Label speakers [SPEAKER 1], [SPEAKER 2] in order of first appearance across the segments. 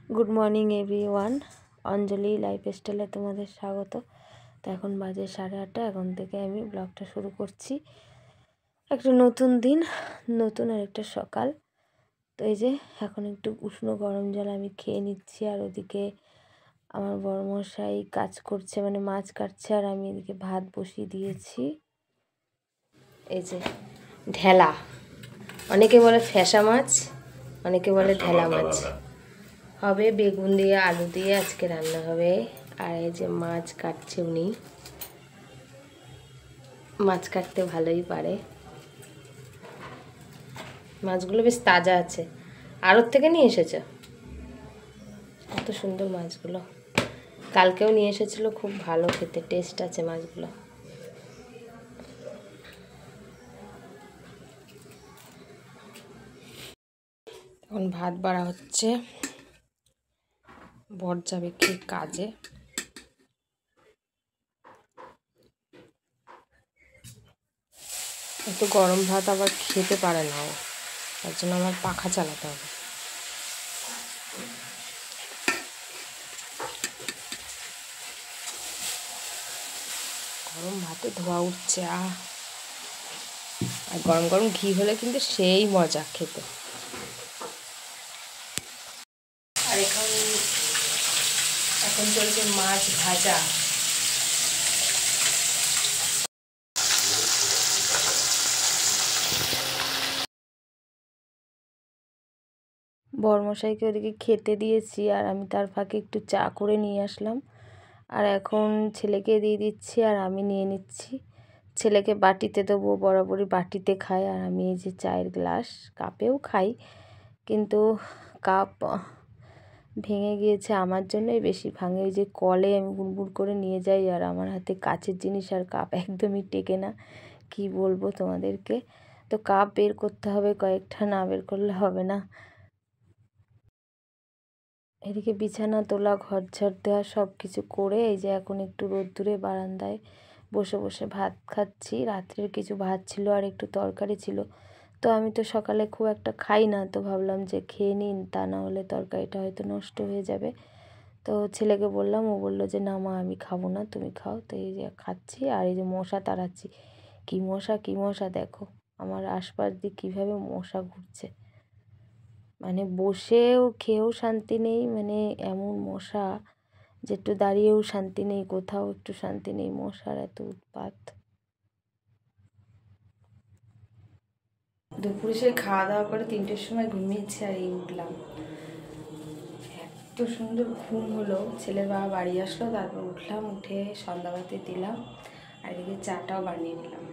[SPEAKER 1] Good morning everyone, অঞ্জলি লাইফস্টাইলে তোমাদের স্বাগত। তো এখন বাজে 8:30। এখন থেকে আমি ব্লগটা শুরু করছি। একটা নতুন দিন, নতুন আরেকটা সকাল। তো এই যে এখন একটু উষ্ণ গরম জল আমি খেয়ে নিচ্ছি, আর ওদিকে আমার বড়মশাই কাজ করছে, মানে মাছ কাটছে, আর আমি এদিকে ভাত বসিয়ে দিয়েছি। এই যে ঢেলা, অনেকে বলে ফ্যাসা মাছ, অনেকে বলে ঢেলা মাছ হবে। বেগুন দিয়ে আলু দিয়ে আজকে রান্না হবে। আর এই যে মাছ কাটছে উনি, মাছ কাটতে ভালোই পারে। মাছগুলো বেশ তাজা আছে, আড়ত থেকে নিয়ে এসেছে। কত সুন্দর মাছগুলো, কালকেও নিয়ে এসেছিল, খুব ভালো খেতে, টেস্ট আছে মাছগুলো। এখন ভাত বাড়া হচ্ছে, বর যাবে কি কাজে। একটু গরম ভাত আবার খেতে পারে না ও, তার জন্য আমার পাখা চালাতে হবে। গরম ভাতে ধোয়া উঠছে, আর গরম গরম ঘি হলে কিন্তু সেই মজা খেতে। আর এখন চলছে মাছ ভাজা। বরমশাইকে ওদিকে খেতে দিয়েছি, আর আমি তার ফাঁকে একটু চা করে নিয়ে আসলাম। আর এখন ছেলেকে দিয়ে দিচ্ছি, আর আমি নিয়ে নিচ্ছি। ছেলেকে বাটিতে দেবো, বরাবরই বাটিতে খাই, আর আমি এই যে চায়ের গ্লাস কাপেও খাই, কিন্তু কাপ ভেঙে গিয়েছে, আমার জন্যই বেশি ভাঙে। ওই যে কলে আমি গুড় করে নিয়ে যাই, আর আমার হাতে কাচের জিনিস আর কাপ একদমই টেকে না, কি বলবো তোমাদেরকে। তো কাপ বের করতে হবে কয়েকটা, না বের করলে হবে না। এদিকে বিছানা তোলা, ঘর ঝাড় দেওয়া, সব কিছু করে এই যে এখন একটু রোদ্দুরে বারান্দায় বসে বসে ভাত খাচ্ছি। রাত্রের কিছু ভাত ছিল আর একটু তরকারি ছিল, তো আমি তো সকালে খুব একটা খাই না, তো ভাবলাম যে খেয়ে নিন, তা না হলে তরকারিটা হয়তো নষ্ট হয়ে যাবে। তো ছেলেকে বললাম, ও বললো যে না মা, আমি খাবো না, তুমি খাও। তো এই যে খাচ্ছি, আর এই যে মশা তাড়াচ্ছি। কী মশা দেখো, আমার আশপাশ দিয়ে কীভাবে মশা ঘুরছে, মানে বসেও খেয়েও শান্তি নেই, মানে এমন মশা যে একটু দাঁড়িয়েও শান্তি নেই, কোথাও একটু শান্তি নেই, মশার এত উৎপাত। দুপুরে সে খাওয়া দাওয়া করে 3টের সময় ঘুমিয়েছি, আর এই উঠলাম। এত সুন্দর ঘুম হলো, ছেলের বাবা বাড়ি আসলো, তারপর উঠলাম, উঠে সন্ধ্যাবাতি দিলাম, আর এদিকে চাটাও বানিয়ে নিলাম।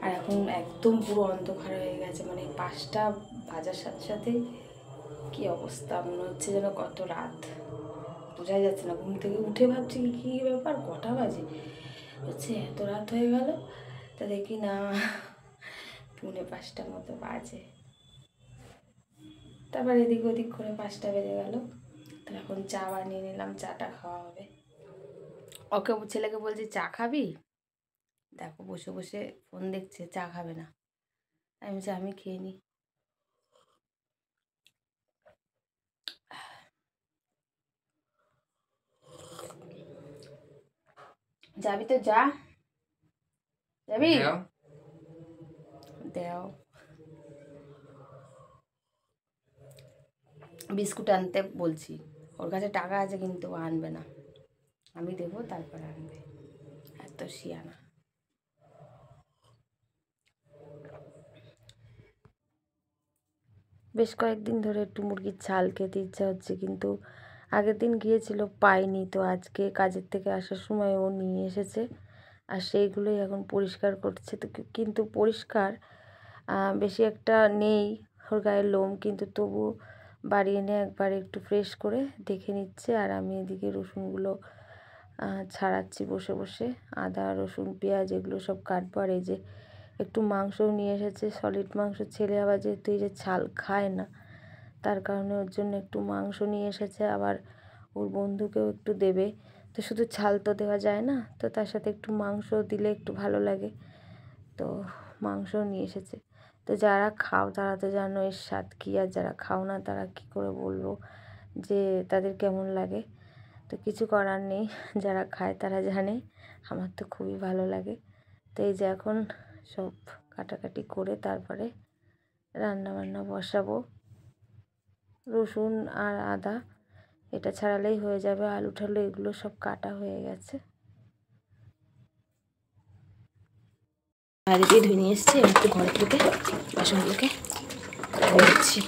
[SPEAKER 1] আর এখন একদম পুরো অন্ধকার হয়ে গেছে, মানে 5টা বাজার সাথে সাথে কি অবস্থা, মনে হচ্ছে যেন কত রাত, বোঝাই যাচ্ছে না। ঘুম থেকে উঠে ভাবছি কী ব্যাপার, কটা বাজে, হচ্ছে এত রাত হয়ে গেল। তা দেখি না, 4:45 মতো বাজে। তারপর এদিক ওদিক করে 5টা বেজে গেল। তো এখন চা বানিয়ে নিলাম, চাটা খাওয়া হবে। ওকে, ছেলেকে বলছি চা খাবি, দেখো বসে বসে ফোন দেখছে, চা খাবে না। আমি বলছি আমি খেয়ে নিই। যাবি তো যা, যাবি, দেও। বিস্কুট আনতে বলছি, ওর কাছে টাকা আছে কিন্তু আনবে না, আমি দেবো তারপর আনবে, এত শিয়ানা। বেশ কয়েকদিন ধরে একটু মুরগির ছাল খেতে ইচ্ছা হচ্ছে, কিন্তু আগের দিন গিয়েছিল পাইনি, তো আজকে কাজের থেকে আসার সময় ও নিয়ে এসেছে, আর সেইগুলোই এখন পরিষ্কার করছে। তো কিন্তু পরিষ্কার বেশি একটা নেই ওর গায়ের লোম, কিন্তু তবু বাড়ি এনে একবার একটু ফ্রেশ করে দেখে নিচ্ছে। আর আমি এদিকে রসুনগুলো ছাড়াচ্ছি বসে বসে, আদা রসুন পেঁয়াজ এগুলো সব কাটবো। আর এই যে একটু মাংসও নিয়ে এসেছে, সলিড মাংস। ছেলে আবার যেহেতু এই যে ছাল খায় না, তার কারণে ওর জন্য একটু মাংস নিয়ে এসেছে, আবার ওর বন্ধুকেও একটু দেবে। তো শুধু ছাল তো দেওয়া যায় না, তো তার সাথে একটু মাংস দিলে একটু ভালো লাগে, তো মাংসও নিয়ে এসেছে। তো যারা খাও তারা তো জানো এর স্বাদ কী, আর যারা খাও না তারা কী করে বলবো। যে তাদের কেমন লাগে। তো কিছু করার নেই, যারা খায় তারা জানে। আমার তো খুবই ভালো লাগে। তো এই যে এখন সব কাটাকাটি করে তারপরে রান্নাবান্না বসাবো। রসুন আর আদা এটা ছাড়ালেই হয়ে যাবে। আলু ঠালু এগুলো সব কাটা হয়ে গেছে। বাইরে দিয়ে ধুয়ে নিয়ে এসেছি, একটু ঘরের থেকে বাসনগুলোকে ধুয়ে দিচ্ছি।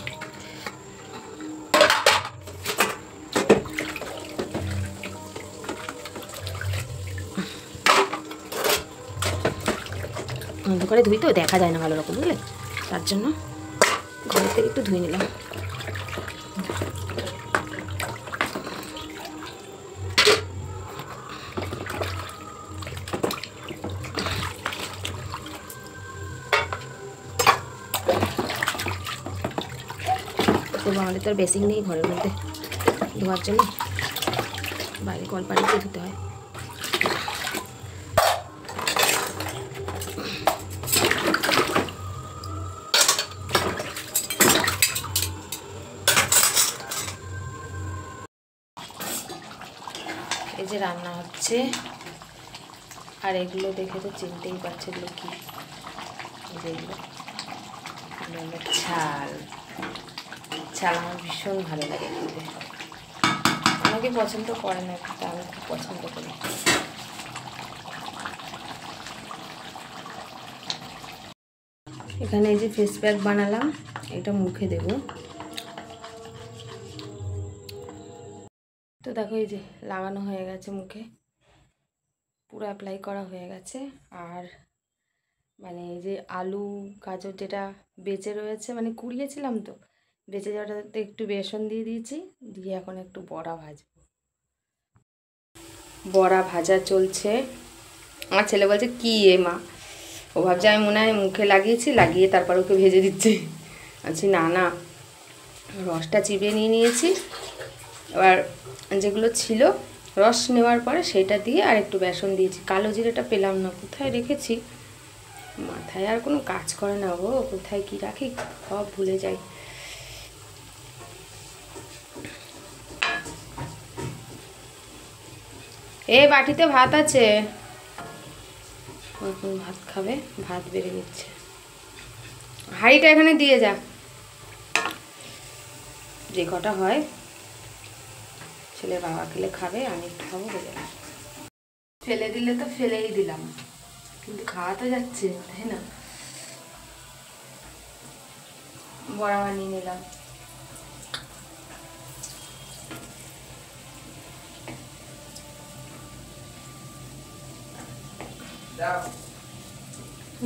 [SPEAKER 1] অন্ধকারে ধুই তো দেখা যায় না ভালো রকম, বুঝলে, তার জন্য ঘরের থেকে একটু ধুয়ে নিলাম। আমাদের তো আর বেসিং নেই ঘরের মধ্যে ধোয়ার জন্য, বাইরে কল পানিতে ধুতে হয়। এই যে রান্না হচ্ছে, আর এগুলো দেখে তো চিনতেই পারছে এগুলো কি। যেগুলো ছাল ছাল আমার ভীষণ ভালো লাগে খেতে। অনেকে পছন্দ করে না, কিন্তু আমি খুব পছন্দ করি। এখানে এই যে ফেস প্যাক বানালাম, এটা মুখে দেব। তো দেখো এই যে লাগানো হয়ে গেছে মুখে, পুরো অ্যাপ্লাই করা হয়ে গেছে। আর মানে এই যে আলু গাজর যেটা বেঁচে রয়েছে, মানে কুড়িয়েছিলাম তো, বেঁচে যাওয়াটাতে একটু বেসন দিয়ে দিয়েছি, দিয়ে এখন একটু বড়া ভাজবো। বড়া ভাজা চলছে। আমার ছেলে বলছে কি এ মা, ও ভাবছে আমি মনে হয় মুখে লাগিয়েছি, লাগিয়ে তারপর ওকে ভেজে দিচ্ছি। আচ্ছা না না, রসটা চিবিয়ে নিয়েছি। এবার যেগুলো ছিল রস নেওয়ার পরে সেটা দিয়ে আর একটু বেসন দিয়েছি। কালো জিরেটা পেলাম না, কোথায় রেখেছি, মাথায় আর কোনো কাজ করে না গো, কোথায় কি রাখি সব ভুলে যাই। এই বাটিতে ভাত আছে, ভাত খাবে, ভাত বেড়ে নিচ্ছে। হাঁড়িটা এখানে দিয়ে যা, যে কটা হয় ছেলের বাবা খেলে খাবে, আমি একটু খাবো, হয়ে যাবে। ফেলে দিলে তো ফেলেই দিলাম, কিন্তু খাওয়া তো যাচ্ছে, তাই না। বড়া বানিয়ে নিলাম।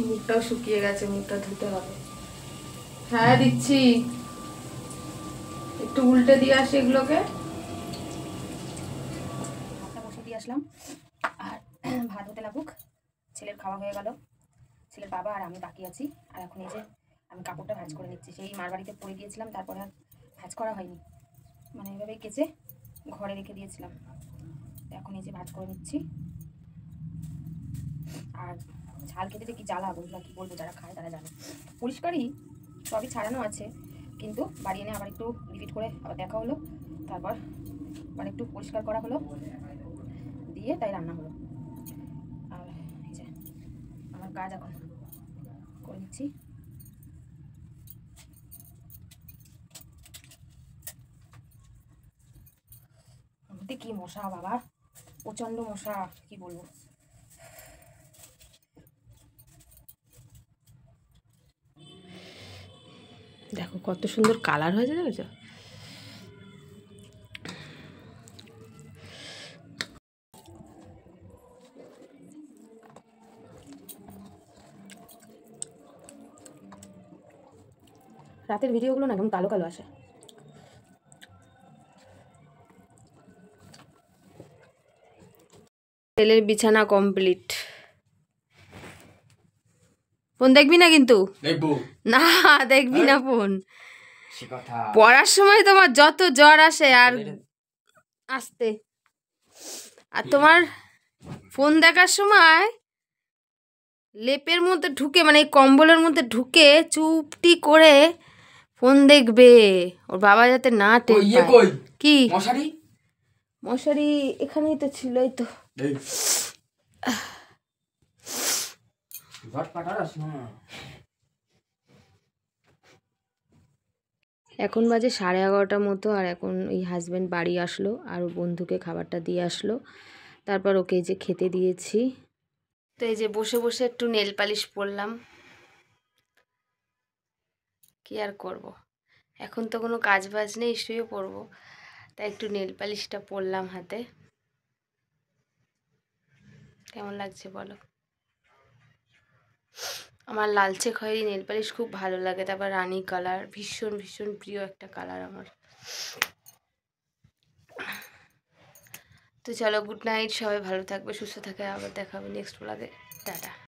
[SPEAKER 1] মুখটাও শুকিয়ে গেছে, মুখটা ধুতে হবে। হ্যাঁ দিচ্ছি, একটু উল্টে দিয়ে আসি এগুলোকে। ভাতটা বসে দিয়ে আসলাম, আর ভাত হতে লাগুক। ছেলের খাওয়া হয়ে গেল, ছেলের বাবা আর আমি বাকি আছি। আর এখন এই যে আমি কাপড়টা ভাঁজ করে নিচ্ছি। সেই মার বাড়িতে পরে গিয়েছিলাম, তারপরে আর ভাঁজ করা হয়নি, মানে এইভাবেই কেচে ঘরে রেখে দিয়েছিলাম। এখন এই যে ভাঁজ করে নিচ্ছি। আর ঝাল খেতে যে কি জ্বালা, বন্ধুরা কি বলবো, যারা খায় তারা জানে। পরিষ্কারই সবই ছাড়ানো আছে, কিন্তু বাড়ি এনে আবার একটু রিপিট করে আবার দেখা হলো, তারপর মানে একটু পরিষ্কার করা হলো, দিয়ে তাই রান্না হলো। আর এই যে আমার কাজ এখন করে নিচ্ছি। কি মশা বাবা, প্রচন্ড মশা, কি বলবো। দেখো কত সুন্দর কালার হয়েছে, দেখেছো। রাতের ভিডিওগুলো না কেমন কালো কালো আসে। ছেলের বিছানা কমপ্লিট। ফোন দেখবি না কিন্তু, না দেখবি না ফোন। পড়ার সময় তোমার যত জ্বর আসে আর আসতে, আর তোমার ফোন দেখার সময় লেপের মধ্যে ঢুকে, মানে এই কম্বলের মধ্যে ঢুকে চুপটি করে ফোন দেখবে, ওর বাবা যাতে না টের পায়। কি
[SPEAKER 2] মশারি?
[SPEAKER 1] মশারি এখানেই তো ছিল, এই তো। এখন বাজে 11:30 মতো, আর এখন এই হাজব্যান্ড বাড়ি আসলো আর ওর বন্ধুকে খাবারটা দিয়ে আসলো, তারপর ওকে এই যে খেতে দিয়েছি। তো এই যে বসে বসে একটু নেল পালিশ পরলাম, কি আর করব, এখন তো কোনো কাজ বাজ নেই, শুয়ে পড়বো, তাই একটু নেল পালিশটা পরলাম হাতে। কেমন লাগছে বলো? আমার লালচে খয়েরি নেল পালিশ খুব ভালো লাগে, তারপর রানী কালার ভীষণ ভীষণ প্রিয় একটা কালার আমার। তো চলো, গুড নাইট, সবাই ভালো থাকবে, সুস্থ থাকে, আবার দেখা হবে নেক্সট ব্লগে। টাটা।